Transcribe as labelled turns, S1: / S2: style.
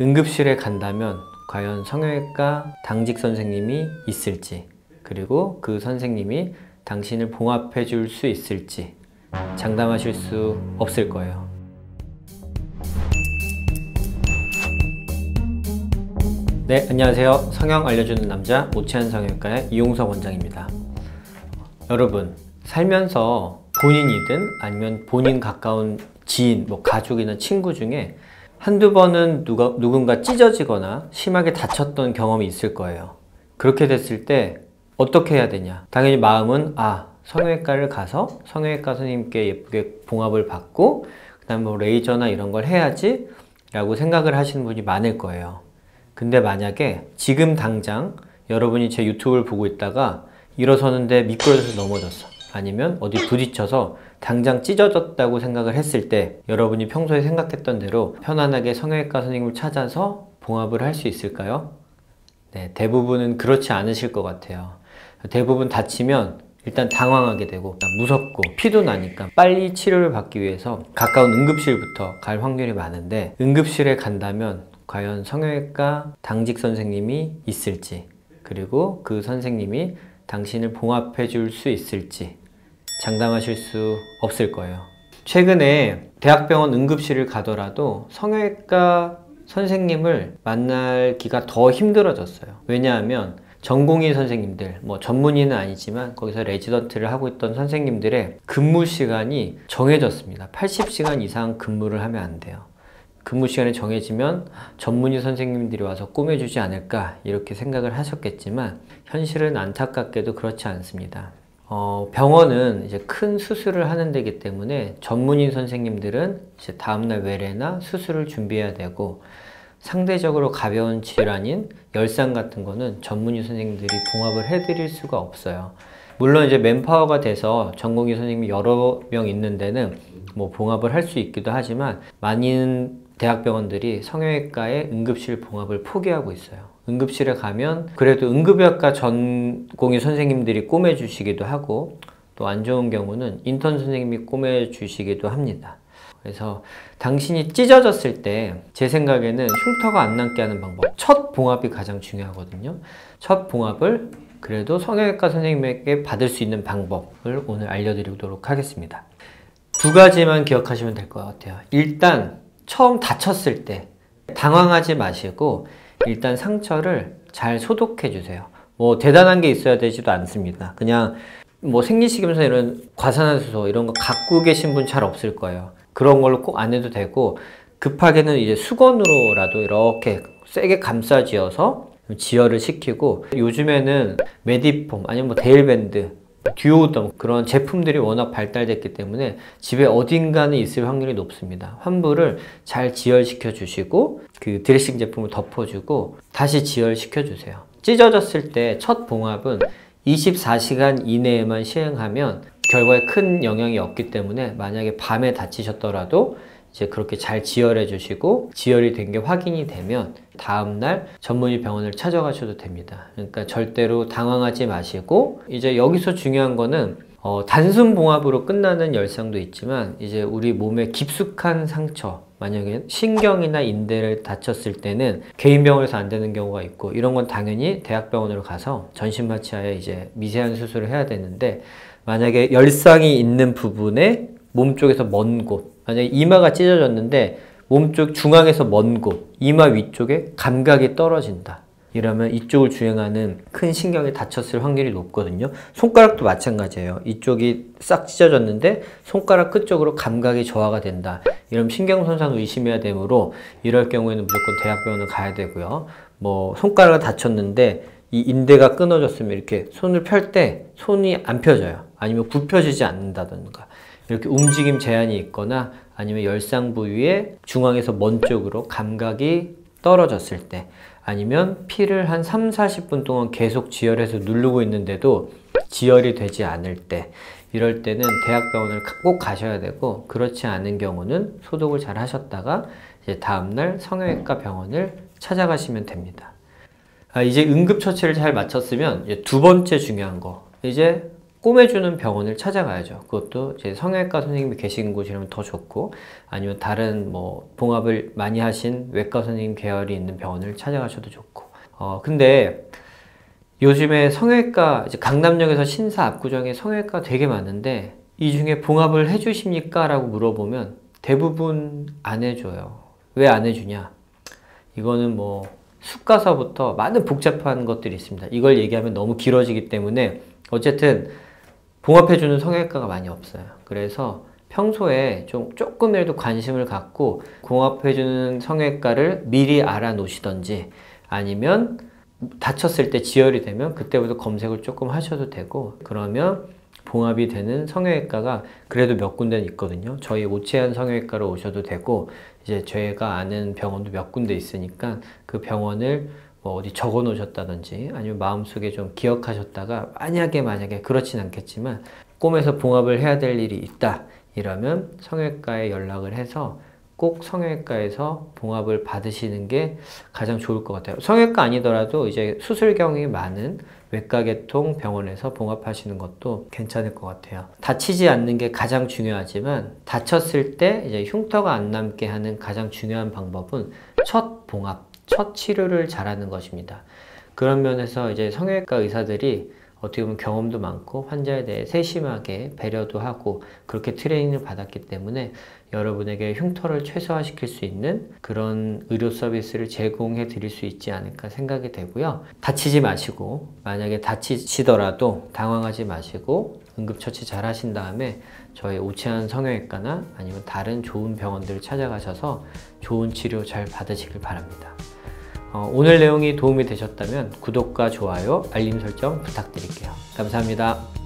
S1: 응급실에 간다면 과연 성형외과 당직 선생님이 있을지, 그리고 그 선생님이 당신을 봉합해 줄 수 있을지 장담하실 수 없을 거예요. 네, 안녕하세요. 성형 알려주는 남자 오치안 성형외과의 이용석 원장입니다. 여러분, 살면서 본인이든 아니면 본인 가까운 지인, 가족이나 친구 중에 한두 번은 누군가 찢어지거나 심하게 다쳤던 경험이 있을 거예요. 그렇게 됐을 때 어떻게 해야 되냐? 당연히 마음은 성형외과를 가서 성형외과 선생님께 예쁘게 봉합을 받고 그 다음에 레이저나 이런 걸 해야지 라고 생각을 하시는 분이 많을 거예요. 근데 만약에 지금 당장 여러분이 제 유튜브를 보고 있다가 일어서는데 미끄러져서 넘어졌어, 아니면 어디 부딪혀서 당장 찢어졌다고 생각을 했을 때 여러분이 평소에 생각했던 대로 편안하게 성형외과 선생님을 찾아서 봉합을 할 수 있을까요? 네, 대부분은 그렇지 않으실 것 같아요. 대부분 다치면 일단 당황하게 되고 무섭고 피도 나니까 빨리 치료를 받기 위해서 가까운 응급실부터 갈 확률이 많은데, 응급실에 간다면 과연 성형외과 당직 선생님이 있을지, 그리고 그 선생님이 당신을 봉합해 줄 수 있을지 장담하실 수 없을 거예요. 최근에 대학병원 응급실을 가더라도 성형외과 선생님을 만나기가 더 힘들어졌어요. 왜냐하면 전공의 선생님들, 전문의는 아니지만 거기서 레지던트를 하고 있던 선생님들의 근무 시간이 정해졌습니다. 80시간 이상 근무를 하면 안 돼요. 근무 시간이 정해지면 전문의 선생님들이 와서 꾸며주지 않을까 이렇게 생각을 하셨겠지만 현실은 안타깝게도 그렇지 않습니다. 병원은 이제 큰 수술을 하는 데기 때문에 전문의 선생님들은 이제 다음날 외래나 수술을 준비해야 되고, 상대적으로 가벼운 질환인 열상 같은 거는 전문의 선생님들이 봉합을 해드릴 수가 없어요. 물론 이제 맨파워가 돼서 전공의 선생님이 여러 명 있는 데는 봉합을 할 수 있기도 하지만 많은 대학병원들이 성형외과의 응급실 봉합을 포기하고 있어요. 응급실에 가면 그래도 응급의학과 전공의 선생님들이 꼬매주시기도 하고, 또 안 좋은 경우는 인턴 선생님이 꼬매주시기도 합니다. 그래서 당신이 찢어졌을 때 제 생각에는 흉터가 안 남게 하는 방법, 첫 봉합이 가장 중요하거든요. 첫 봉합을 그래도 성형외과 선생님에게 받을 수 있는 방법을 오늘 알려드리도록 하겠습니다. 두 가지만 기억하시면 될 것 같아요. 일단 처음 다쳤을 때 당황하지 마시고 일단 상처를 잘 소독해 주세요. 대단한 게 있어야 되지도 않습니다. 그냥 생리식염수 이런 과산화수소 이런 거 갖고 계신 분 잘 없을 거예요. 그런 걸로 꼭 안 해도 되고, 급하게는 이제 수건으로라도 이렇게 세게 감싸쥐어서 지혈을 시키고, 요즘에는 메디폼 아니면 데일밴드, 듀오덤 그런 제품들이 워낙 발달됐기 때문에 집에 어딘가는 있을 확률이 높습니다. 환부를 잘 지혈시켜 주시고 그 드레싱 제품을 덮어주고 다시 지혈시켜 주세요. 찢어졌을 때 첫 봉합은 24시간 이내에만 시행하면 결과에 큰 영향이 없기 때문에 만약에 밤에 다치셨더라도 이제 그렇게 잘 지혈해 주시고 지혈이 된 게 확인이 되면 다음날 전문의 병원을 찾아가셔도 됩니다. 그러니까 절대로 당황하지 마시고, 이제 여기서 중요한 거는 단순 봉합으로 끝나는 열상도 있지만 이제 우리 몸에 깊숙한 상처, 만약에 신경이나 인대를 다쳤을 때는 개인 병원에서 안 되는 경우가 있고, 이런 건 당연히 대학병원으로 가서 전신마취하에 이제 미세한 수술을 해야 되는데, 만약에 열상이 있는 부분에 몸쪽에서 먼 곳, 만약에 이마가 찢어졌는데 몸쪽 중앙에서 먼 곳, 이마 위쪽에 감각이 떨어진다, 이러면 이쪽을 주행하는 큰 신경이 다쳤을 확률이 높거든요. 손가락도 마찬가지예요. 이쪽이 싹 찢어졌는데 손가락 끝쪽으로 감각이 저하가 된다, 이러면 신경손상 의심해야 되므로 이럴 경우에는 무조건 대학병원을 가야 되고요. 손가락을 다쳤는데 이 인대가 끊어졌으면 이렇게 손을 펼 때 손이 안 펴져요. 아니면 굽혀지지 않는다던가 이렇게 움직임 제한이 있거나, 아니면 열상 부위에 중앙에서 먼 쪽으로 감각이 떨어졌을 때, 아니면 피를 한 30-40분 동안 계속 지혈해서 누르고 있는데도 지혈이 되지 않을 때, 이럴 때는 대학병원을 꼭 가셔야 되고, 그렇지 않은 경우는 소독을 잘 하셨다가 이제 다음날 성형외과 병원을 찾아가시면 됩니다. 이제 응급처치를 잘 마쳤으면 이제 두 번째 중요한 거, 이제 꼬매주는 병원을 찾아가야죠. 그것도 이제 성형외과 선생님이 계신 곳이라면 더 좋고, 아니면 다른 뭐 봉합을 많이 하신 외과 선생님 계열이 있는 병원을 찾아가셔도 좋고. 근데 요즘에 성형외과, 이제 강남역에서 신사 압구정에 성형외과 되게 많은데 이 중에 봉합을 해주십니까? 라고 물어보면 대부분 안 해줘요. 왜 안 해주냐? 이거는 뭐 수가서부터 많은 복잡한 것들이 있습니다. 이걸 얘기하면 너무 길어지기 때문에 어쨌든 봉합해주는 성형외과가 많이 없어요. 그래서 평소에 조금이라도 관심을 갖고 봉합해주는 성형외과를 미리 알아놓으시던지, 아니면 다쳤을 때 지혈이 되면 그때부터 검색을 조금 하셔도 되고, 그러면 봉합이 되는 성형외과가 그래도 몇 군데는 있거든요. 저희 오채한 성형외과로 오셔도 되고, 이제 저희가 아는 병원도 몇 군데 있으니까 그 병원을 뭐 어디 적어 놓으셨다든지, 아니면 마음속에 좀 기억하셨다가 만약에 그렇진 않겠지만 꿈에서 봉합을 해야 될 일이 있다 이러면 성형외과에 연락을 해서 꼭 성형외과에서 봉합을 받으시는 게 가장 좋을 것 같아요. 성형외과 아니더라도 이제 수술 경험이 많은 외과계통 병원에서 봉합하시는 것도 괜찮을 것 같아요. 다치지 않는 게 가장 중요하지만, 다쳤을 때 이제 흉터가 안 남게 하는 가장 중요한 방법은 첫 봉합, 첫 치료를 잘하는 것입니다. 그런 면에서 이제 성형외과 의사들이 어떻게 보면 경험도 많고 환자에 대해 세심하게 배려도 하고 그렇게 트레이닝을 받았기 때문에 여러분에게 흉터를 최소화시킬 수 있는 그런 의료 서비스를 제공해 드릴 수 있지 않을까 생각이 되고요. 다치지 마시고, 만약에 다치시더라도 당황하지 마시고 응급처치 잘 하신 다음에 저희 오채한 성형외과나 아니면 다른 좋은 병원들을 찾아가셔서 좋은 치료 잘 받으시길 바랍니다. 오늘 내용이 도움이 되셨다면 구독과 좋아요, 알림 설정 부탁드릴게요. 감사합니다.